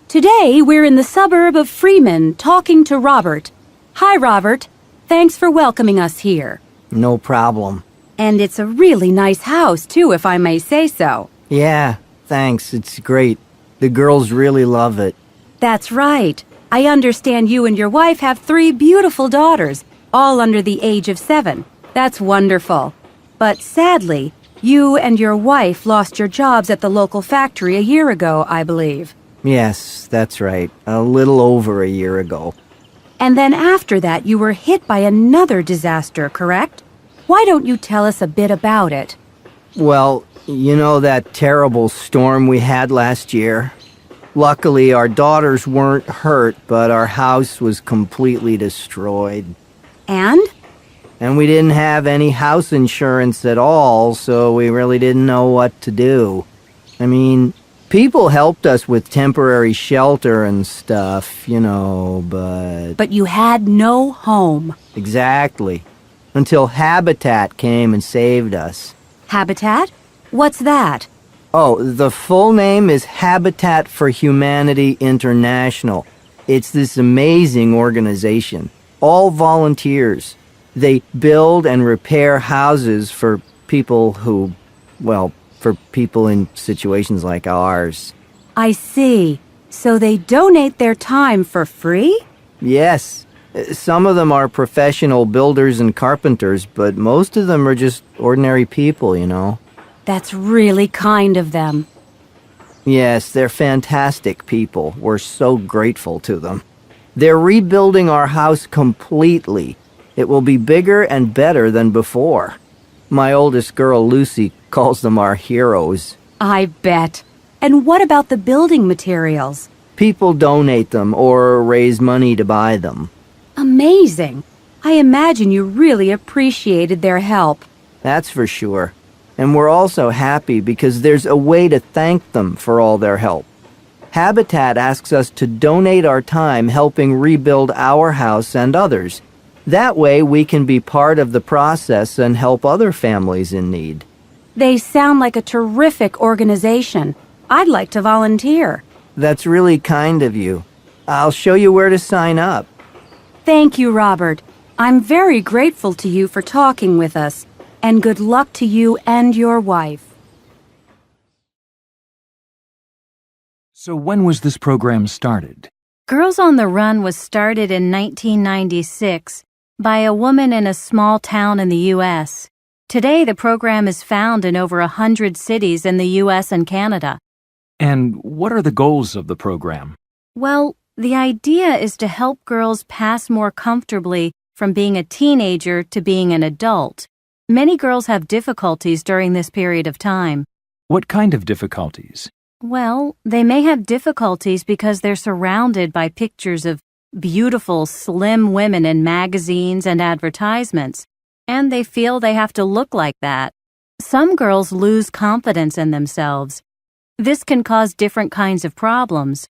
Today, we're in the suburb of Freeman talking to Robert. Hi, Robert. Thanks for welcoming us here. No problem. And it's a really nice house, too, if I may say so. Yeah, thanks. It's great. The girls really love it. That's right. I understand you and your wife have 3 beautiful daughters, all under the age of 7. That's wonderful. But sadly, you and your wife lost your jobs at the local factory a year ago, I believe. Yes, that's right. A little over a year ago. And then after that, you were hit by another disaster, correct? Why don't you tell us a bit about it? Well, you know that terrible storm we had last year? Luckily, our daughters weren't hurt, but our house was completely destroyed. And? And we didn't have any house insurance at all, so we really didn't know what to do. I mean, people helped us with temporary shelter and stuff, but... But you had no home. Exactly. Until Habitat came and saved us. Habitat? What's that? Oh, the full name is Habitat for Humanity International. It's this amazing organization. All volunteers. They build and repair houses for people for people in situations like ours. I see. So they donate their time for free? Yes. Some of them are professional builders and carpenters, but most of them are just ordinary people. That's really kind of them. Yes, they're fantastic people. We're so grateful to them. They're rebuilding our house completely. It will be bigger and better than before. My oldest girl, Lucy, calls them our heroes. I bet. And what about the building materials? People donate them or raise money to buy them. Amazing. I imagine you really appreciated their help. That's for sure. And we're also happy because there's a way to thank them for all their help. Habitat asks us to donate our time helping rebuild our house and others. That way we can be part of the process and help other families in need. They sound like a terrific organization. I'd like to volunteer. That's really kind of you. I'll show you where to sign up. Thank you, Robert. I'm very grateful to you for talking with us. And good luck to you and your wife. So when was this program started? Girls on the Run was started in 1996 by a woman in a small town in the U.S. Today, the program is found in over 100 cities in the U.S. and Canada. And what are the goals of the program? Well, the idea is to help girls pass more comfortably from being a teenager to being an adult. Many girls have difficulties during this period of time. What kind of difficulties? Well, they may have difficulties because they're surrounded by pictures of beautiful, slim women in magazines and advertisements, and they feel they have to look like that. Some girls lose confidence in themselves. This can cause different kinds of problems.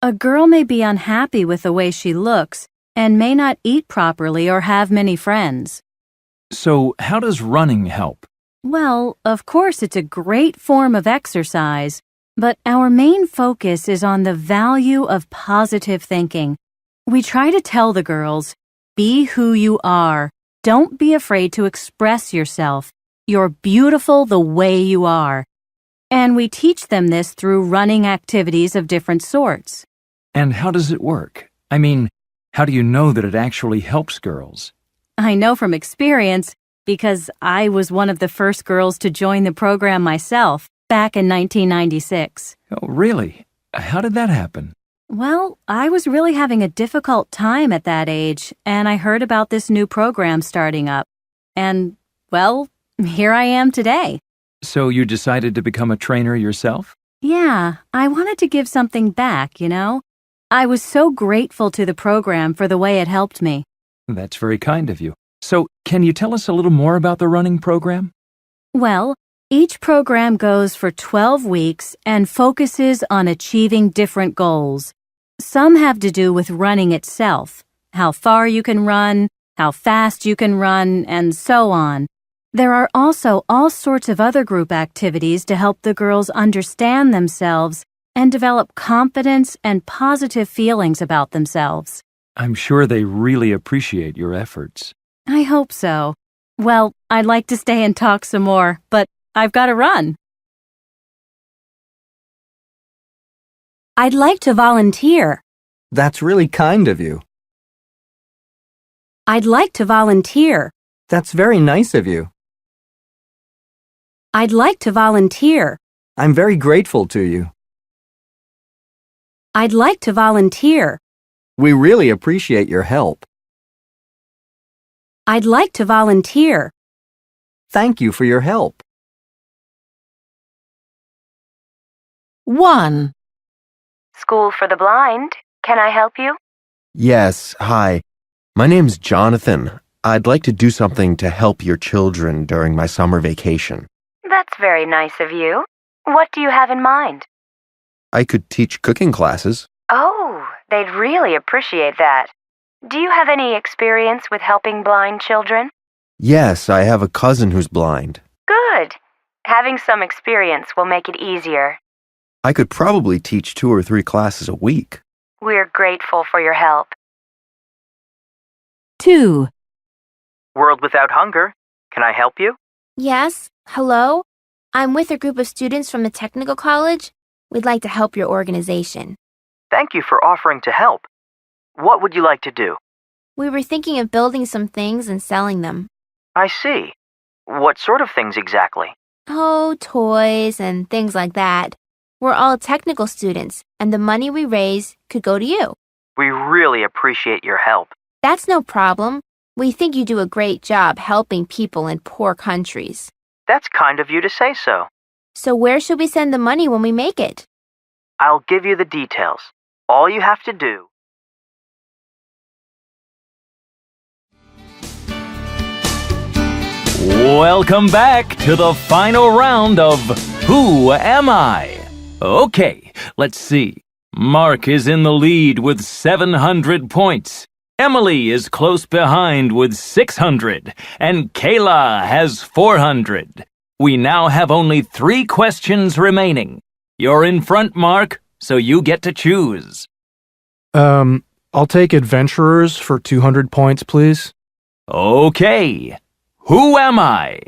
A girl may be unhappy with the way she looks and may not eat properly or have many friends. So how does running help? Well, of course it's a great form of exercise, but our main focus is on the value of positive thinking. We try to tell the girls, be who you are. Don't be afraid to express yourself. You're beautiful the way you are. And we teach them this through running activities of different sorts. And how does it work? I mean, how do you know that it actually helps girls? I know from experience because I was one of the first girls to join the program myself back in 1996. Oh, really? How did that happen? Well, I was really having a difficult time at that age, and I heard about this new program starting up. And, well, here I am today. So you decided to become a trainer yourself? Yeah, I wanted to give something back, I was so grateful to the program for the way it helped me. That's very kind of you. So, can you tell us a little more about the running program? Well, each program goes for 12 weeks and focuses on achieving different goals. Some have to do with running itself, how far you can run, how fast you can run, and so on. There are also all sorts of other group activities to help the girls understand themselves and develop confidence and positive feelings about themselves. I'm sure they really appreciate your efforts. I hope so. Well, I'd like to stay and talk some more, but I've got to run. I'd like to volunteer. That's really kind of you. I'd like to volunteer. That's very nice of you. I'd like to volunteer. I'm very grateful to you. I'd like to volunteer. We really appreciate your help. I'd like to volunteer. Thank you for your help. 1. School for the Blind. Can I help you? Yes, hi. My name's Jonathan. I'd like to do something to help your children during my summer vacation. That's very nice of you. What do you have in mind? I could teach cooking classes. Oh, they'd really appreciate that. Do you have any experience with helping blind children? Yes, I have a cousin who's blind. Good. Having some experience will make it easier. I could probably teach 2 or 3 classes a week. We're grateful for your help. 2. World Without Hunger. Can I help you? Yes, hello. I'm with a group of students from the technical college. We'd like to help your organization. Thank you for offering to help. What would you like to do? We were thinking of building some things and selling them. I see. What sort of things exactly? Oh, toys and things like that. We're all technical students, and the money we raise could go to you. We really appreciate your help. That's no problem. We think you do a great job helping people in poor countries. That's kind of you to say so. So where should we send the money when we make it? I'll give you the details. All you have to do. Welcome back to the final round of Who Am I? Okay, let's see. Mark is in the lead with 700 points. Emily is close behind with 600, and Kayla has 400. We now have only 3 questions remaining. You're in front, Mark, so you get to choose. I'll take adventurers for 200 points, please. Okay. Who am I?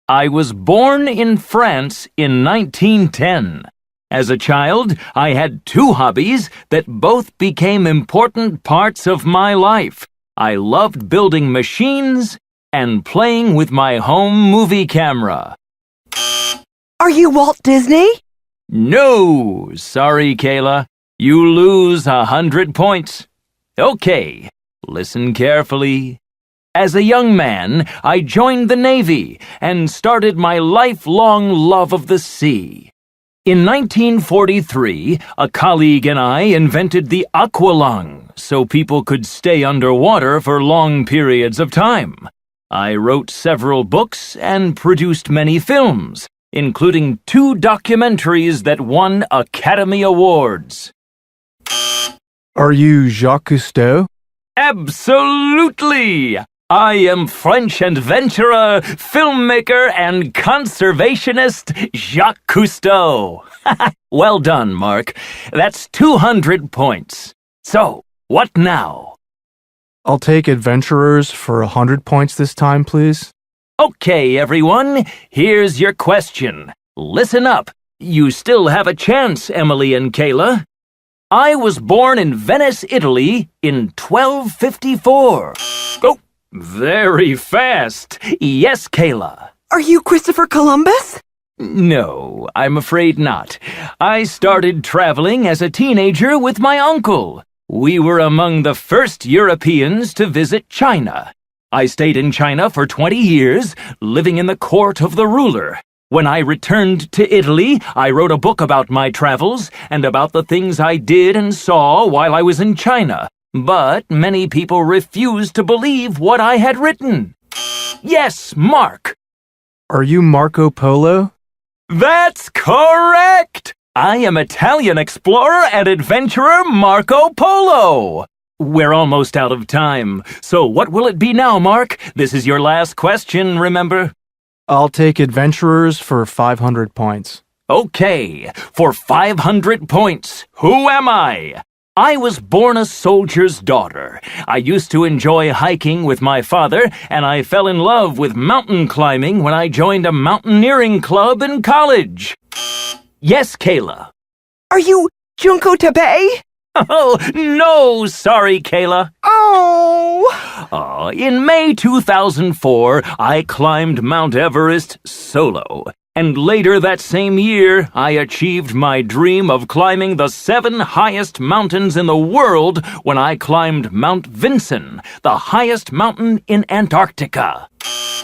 I was born in France in 1910. As a child, I had 2 hobbies that both became important parts of my life. I loved building machines and playing with my home movie camera. Are you Walt Disney? No, sorry, Kayla. You lose 100 points. Okay, listen carefully. As a young man, I joined the Navy and started my lifelong love of the sea. In 1943, a colleague and I invented the aqualung so people could stay underwater for long periods of time. I wrote several books and produced many films, including 2 documentaries that won Academy Awards. Are you Jacques Cousteau? Absolutely! I am French adventurer, filmmaker, and conservationist Jacques Cousteau. Well done, Mark. That's 200 points. So, what now? I'll take adventurers for 100 points this time, please. Okay, everyone, here's your question. Listen up. You still have a chance, Emily and Kayla. I was born in Venice, Italy in 1254. Oh, very fast. Yes, Kayla. Are you Christopher Columbus? No, I'm afraid not. I started traveling as a teenager with my uncle. We were among the first Europeans to visit China. I stayed in China for 20 years, living in the court of the ruler. When I returned to Italy, I wrote a book about my travels and about the things I did and saw while I was in China. But many people refused to believe what I had written. Yes, Mark. Are you Marco Polo? That's correct! I am Italian explorer and adventurer Marco Polo. We're almost out of time. So what will it be now, Mark? This is your last question, remember? I'll take adventurers for 500 points. Okay, for 500 points, who am I? I was born a soldier's daughter. I used to enjoy hiking with my father, and I fell in love with mountain climbing when I joined a mountaineering club in college. Yes, Kayla. Are you Junko Tabei? Oh, no, sorry, Kayla. Oh. In May 2004, I climbed Mount Everest solo. And later that same year, I achieved my dream of climbing the 7 highest mountains in the world when I climbed Mount Vinson, the highest mountain in Antarctica.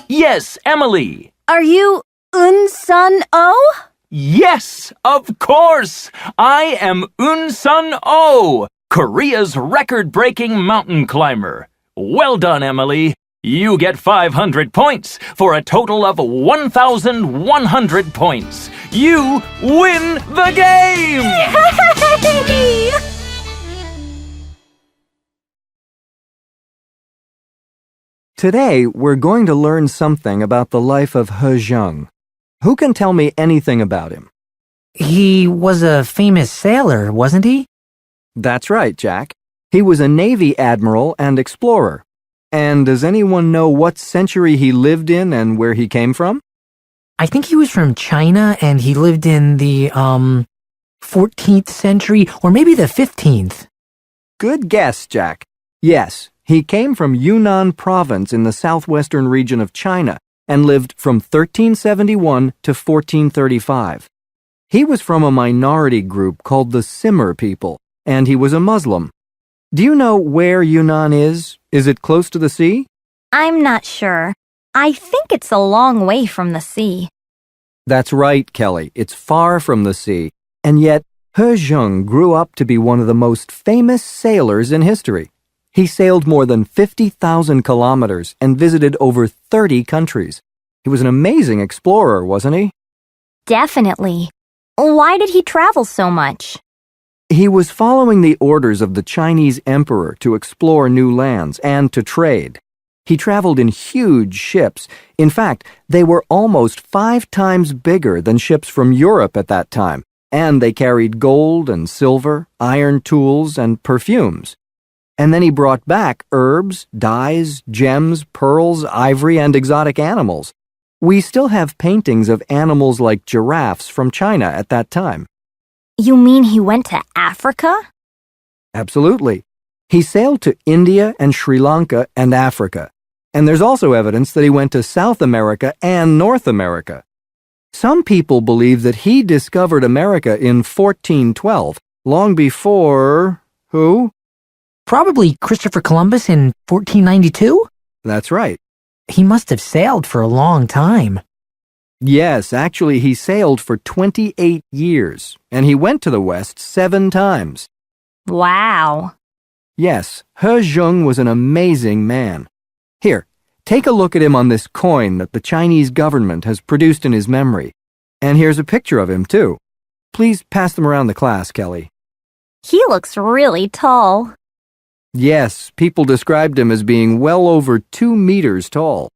Yes, Emily. Are you Un-sun Oh? Yes, of course. I am Un-sun Oh, Korea's record-breaking mountain climber. Well done, Emily. You get 500 points for a total of 1,100 points. You win the game! Yay! Today, we're going to learn something about the life of He Zheng. Who can tell me anything about him? He was a famous sailor, wasn't he? That's right, Jack. He was a Navy admiral and explorer. And does anyone know what century he lived in and where he came from? I think he was from China and he lived in the, 14th century or maybe the 15th. Good guess, Jack. Yes, he came from Yunnan province in the southwestern region of China and lived from 1371 to 1435. He was from a minority group called the Simmer people, and he was a Muslim. Do you know where Yunnan is? Is it close to the sea? I'm not sure. I think it's a long way from the sea. That's right, Kelly. It's far from the sea. And yet, He Zheng grew up to be one of the most famous sailors in history. He sailed more than 50,000 kilometers and visited over 30 countries. He was an amazing explorer, wasn't he? Definitely. Why did he travel so much? He was following the orders of the Chinese emperor to explore new lands and to trade. He traveled in huge ships. In fact, they were almost 5 times bigger than ships from Europe at that time, and they carried gold and silver, iron tools, and perfumes. And then he brought back herbs, dyes, gems, pearls, ivory, and exotic animals. We still have paintings of animals like giraffes from China at that time. You mean he went to Africa? Absolutely. He sailed to India and Sri Lanka and Africa. And there's also evidence that he went to South America and North America. Some people believe that he discovered America in 1412, long before... who? Probably Christopher Columbus in 1492? That's right. He must have sailed for a long time. Yes, actually, he sailed for 28 years, and he went to the West 7 times. Wow. Yes, He Zheng was an amazing man. Here, take a look at him on this coin that the Chinese government has produced in his memory. And here's a picture of him, too. Please pass them around the class, Kelly. He looks really tall. Yes, people described him as being well over 2 meters tall.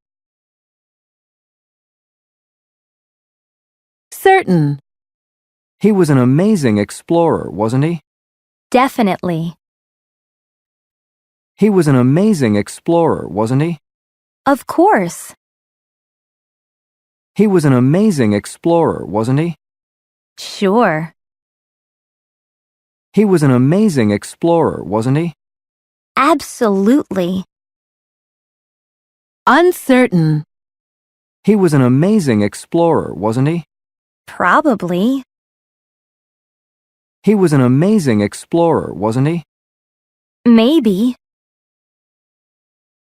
Certain. He was an amazing explorer, wasn't he? Definitely. He was an amazing explorer, wasn't he? Of course. He was an amazing explorer, wasn't he? Sure. He was an amazing explorer, wasn't he? Absolutely. Uncertain. He was an amazing explorer, wasn't he? Probably. He was an amazing explorer, wasn't he? Maybe.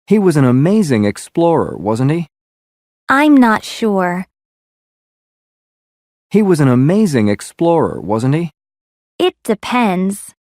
He was an amazing explorer, wasn't he? I'm not sure. He was an amazing explorer, wasn't he? It depends.